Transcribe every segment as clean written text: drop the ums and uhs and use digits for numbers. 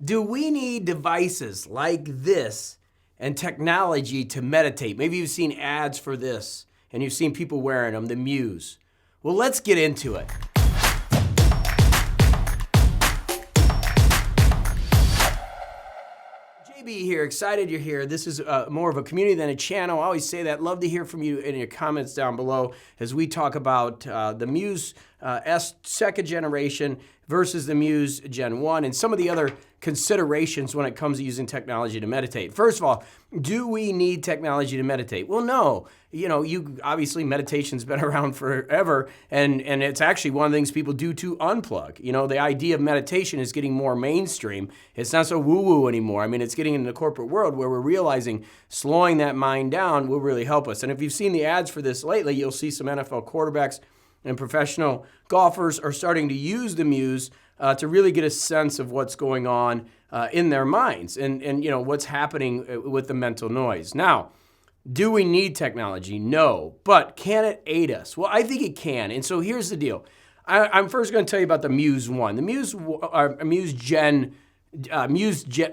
Do we need devices like this and technology to meditate? Maybe you've seen ads for this and you've seen people wearing them, the Muse. Well, let's get into it. JB here, excited you're here. This is more of a community than a channel. I always say that. Love to hear from you in your comments down below as we talk about the Muse S second generation versus the Muse Gen 1 and some of the other considerations when it comes to using technology to meditate. First of all, do we need technology to meditate? Well, no. You know, obviously meditation's been around forever, and it's actually one of the things people do to unplug. You know, the idea of meditation is getting more mainstream. It's not so woo-woo anymore. I mean, it's getting into the corporate world where we're realizing slowing that mind down will really help us. And if you've seen the ads for this lately, you'll see some NFL quarterbacks and professional golfers are starting to use the Muse to really get a sense of what's going on in their minds and you know what's happening with the mental noise. Now, do we need technology? No, but can it aid us? Well, I think it can. And so here's the deal. I'm first going to tell you about the Muse 1, the Muse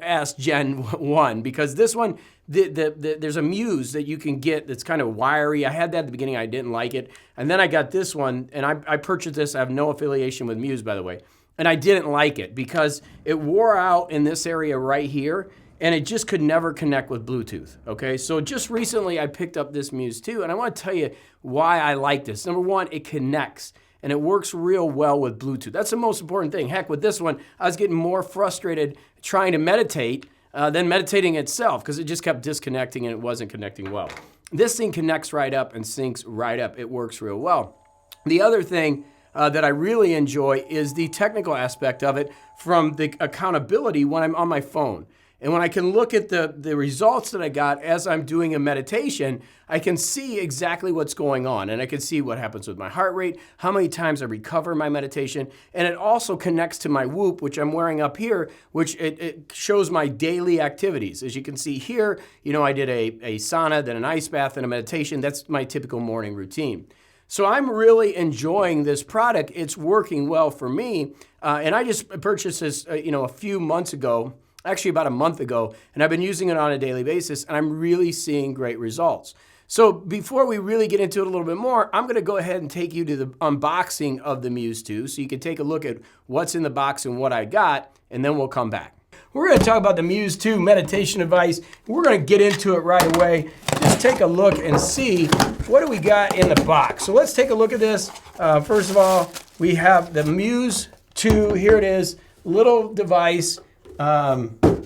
S Gen 1, because this one, there's a Muse that you can get that's kind of wiry. I had that at the beginning. I didn't like it. And then I got this one, and I purchased this. I have no affiliation with Muse, by the way. And I didn't like it because it wore out in this area right here, and it just could never connect with Bluetooth, okay? So just recently I picked up this Muse 2, and I want to tell you why I like this. Number one, it connects, and it works real well with Bluetooth. That's the most important thing. Heck, with this one, I was getting more frustrated trying to meditate than meditating itself because it just kept disconnecting and it wasn't connecting well. This thing connects right up and syncs right up. It works real well. The other thing that I really enjoy is the technical aspect of it from the accountability when I'm on my phone. And when I can look at the results that I got as I'm doing a meditation, I can see exactly what's going on. And I can see what happens with my heart rate, how many times I recover my meditation. And it also connects to my Whoop, which I'm wearing up here, which it shows my daily activities. As you can see here, you know, I did a sauna, then an ice bath, and a meditation. That's my typical morning routine. So I'm really enjoying this product. It's working well for me. And I just purchased this, a few months ago, actually about a month ago, and I've been using it on a daily basis, and I'm really seeing great results. So before we really get into it a little bit more, I'm gonna go ahead and take you to the unboxing of the Muse 2 so you can take a look at what's in the box and what I got, and then we'll come back. We're gonna talk about the Muse 2 meditation device. We're gonna get into it right away. Just take a look and see what do we got in the box. So let's take a look at this. First of all, we have the Muse 2. Here it is, little device,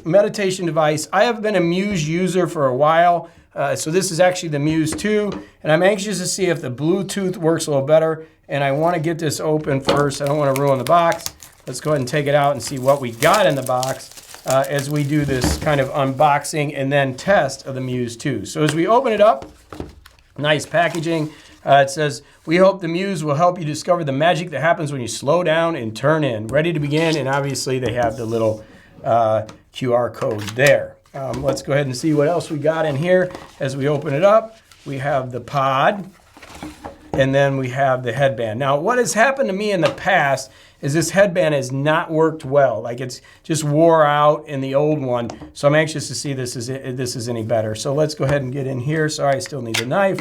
meditation device. I have been a Muse user for a while. So this is actually the Muse 2, and I'm anxious to see if the Bluetooth works a little better. And I wanna get this open first. I don't wanna ruin the box. Let's go ahead and take it out and see what we got in the box as we do this kind of unboxing and then test of the Muse 2. So as we open it up, nice packaging. It says, we hope the Muse will help you discover the magic that happens when you slow down and turn in. Ready to begin, and obviously they have the little QR code there. Let's go ahead and see what else we got in here. As we open it up, we have the pod, and then we have the headband. Now, what has happened to me in the past is this headband has not worked well. Like it's just wore out in the old one. So I'm anxious to see this is any better. So let's go ahead and get in here. Sorry, I still need the knife.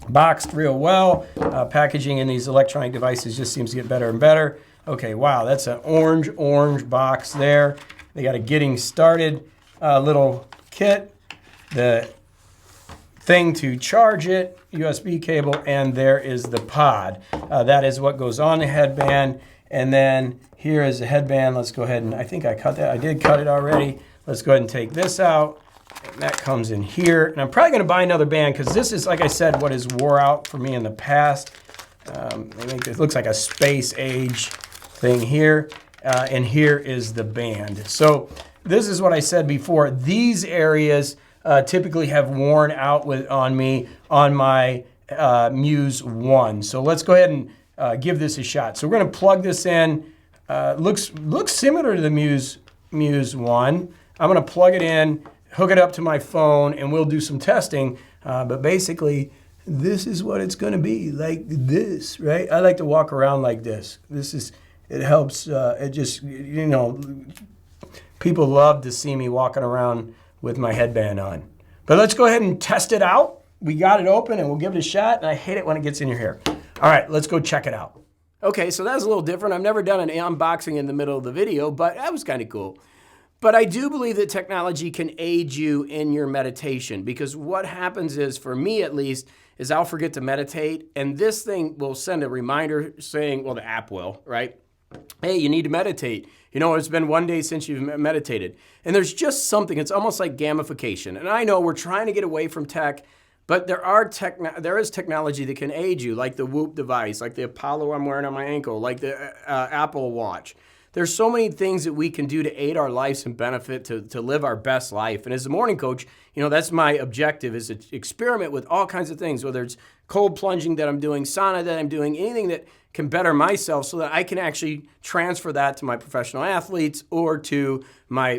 Boxed real well. Packaging in these electronic devices just seems to get better and better. Okay, wow, that's an orange box there. They got a getting started little kit, the thing to charge it, USB cable, and there is the pod. That is what goes on the headband. And then here is the headband. Let's go ahead and, I think I cut that. I did cut it already. Let's go ahead and take this out. And that comes in here. And I'm probably gonna buy another band because this is, like I said, what has wore out for me in the past. They make this, looks like a space age thing here. And here is the band. So this is what I said before. These areas typically have worn out on me on my Muse 1. So let's go ahead and give this a shot. So we're gonna plug this in. Looks similar to the Muse 1. I'm gonna plug it in, hook it up to my phone, and we'll do some testing. But basically, this is what it's gonna be, like this, right? I like to walk around like this. it helps. It just, people love to see me walking around with my headband on. But let's go ahead and test it out. We got it open and we'll give it a shot. And I hate it when it gets in your hair. All right, let's go check it out. Okay, so that's a little different. I've never done an unboxing in the middle of the video, but that was kind of cool. But I do believe that technology can aid you in your meditation, because what happens is, for me at least, is I'll forget to meditate, and this thing will send a reminder saying, well, the app will, right? Hey, you need to meditate. It's been 1 day since you've meditated. And there's just something, it's almost like gamification. And I know we're trying to get away from tech, but there is technology that can aid you, like the Whoop device, like the Apollo I'm wearing on my ankle, like the Apple Watch. There's so many things that we can do to aid our lives and benefit to live our best life. And as a morning coach, that's my objective, is to experiment with all kinds of things, whether it's cold plunging that I'm doing, sauna that I'm doing, anything that can better myself so that I can actually transfer that to my professional athletes or to my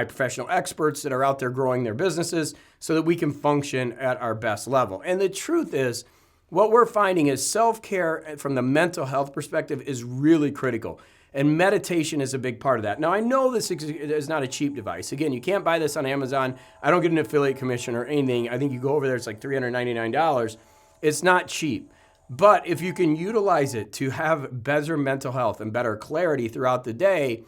professional experts that are out there growing their businesses so that we can function at our best level. And the truth is, what we're finding is self-care from the mental health perspective is really critical. And meditation is a big part of that. Now, I know this is not a cheap device. Again, you can't buy this on Amazon. I don't get an affiliate commission or anything. I think you go over there, it's like $399. It's not cheap. But if you can utilize it to have better mental health and better clarity throughout the day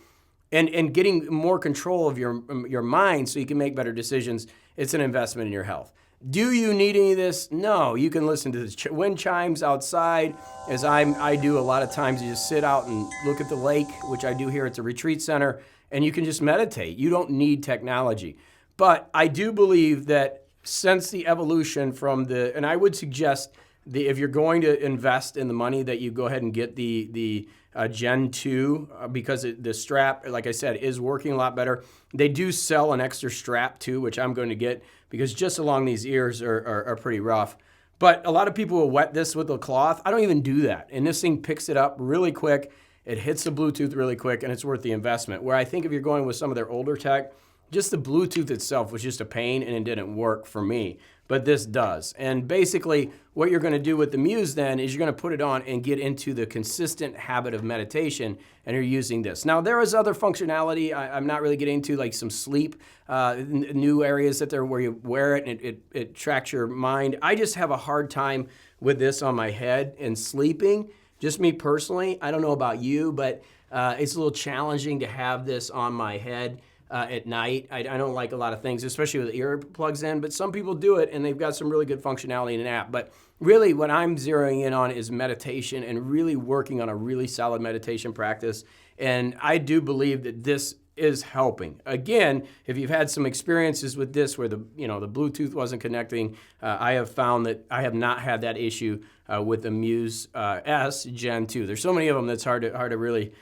and getting more control of your mind so you can make better decisions, it's an investment in your health. Do you need any of this? No. You can listen to the wind chimes outside, as I do a lot of times. You just sit out and look at the lake, which I do here at the retreat center, and you can just meditate. You don't need technology. But I do believe that since the evolution and I would suggest if you're going to invest in the money, that you go ahead and get the Gen 2, because the strap, like I said, is working a lot better. They do sell an extra strap too, which I'm going to get, because just along these ears are pretty rough. But a lot of people will wet this with a cloth. I don't even do that. And this thing picks it up really quick. It hits the Bluetooth really quick, and it's worth the investment. Where I think if you're going with some of their older tech, just the Bluetooth itself was just a pain and it didn't work for me. But this does. And basically what you're going to do with the Muse then is you're going to put it on and get into the consistent habit of meditation, and you're using this. Now, there is other functionality I'm not really getting into, like some sleep, new areas that there where you wear it and it tracks your mind. I just have a hard time with this on my head and sleeping. Just me personally. I don't know about you, but it's a little challenging to have this on my head at night. I don't like a lot of things, especially with earplugs in, but some people do it and they've got some really good functionality in an app. But really what I'm zeroing in on is meditation and really working on a really solid meditation practice. And I do believe that this is helping. Again, if you've had some experiences with this where the Bluetooth wasn't connecting, I have found that I have not had that issue with the Muse S Gen 2. There's so many of them that's hard to really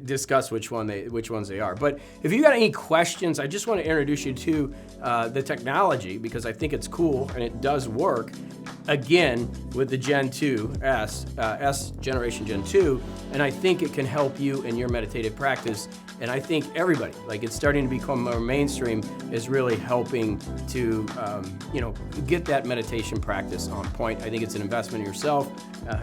discuss which ones they are. But if you got any questions, I just want to introduce you to the technology, because I think it's cool and it does work. Again, with the Gen 2 S generation Gen 2, and I think it can help you in your meditative practice. And I think everybody, like, it's starting to become more mainstream, is really helping to get that meditation practice on point. I think it's an investment in yourself,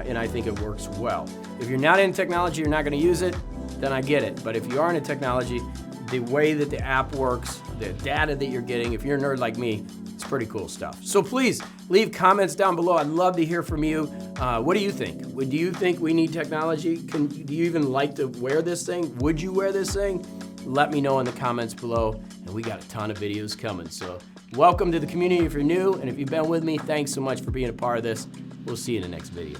and I think it works well. If you're not in technology, you're not going to use it, then I get it. But if you are into technology, the way that the app works, the data that you're getting, if you're a nerd like me, it's pretty cool stuff. So please leave comments down below. I'd love to hear from you. What do you think? Do you think we need technology? Do you even like to wear this thing? Would you wear this thing? Let me know in the comments below. And we got a ton of videos coming. So welcome to the community if you're new. And if you've been with me, thanks so much for being a part of this. We'll see you in the next video.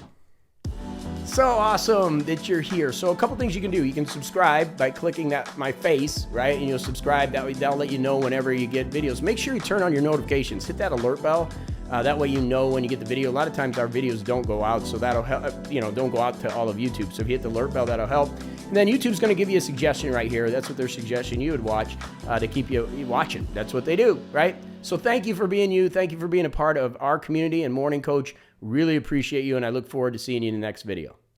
So awesome that you're here. So a couple things you can do. You can subscribe by clicking my face, right? And you'll subscribe. That'll let you know whenever you get videos. Make sure you turn on your notifications. Hit that alert bell. That way you know when you get the video. A lot of times our videos don't go out, so that'll help. Don't go out to all of YouTube. So if you hit the alert bell, that'll help. And then YouTube's going to give you a suggestion right here. That's what they're suggesting you would watch to keep you watching. That's what they do, right? So thank you for being you. Thank you for being a part of our community and Morning Coach. Really appreciate you, and I look forward to seeing you in the next video.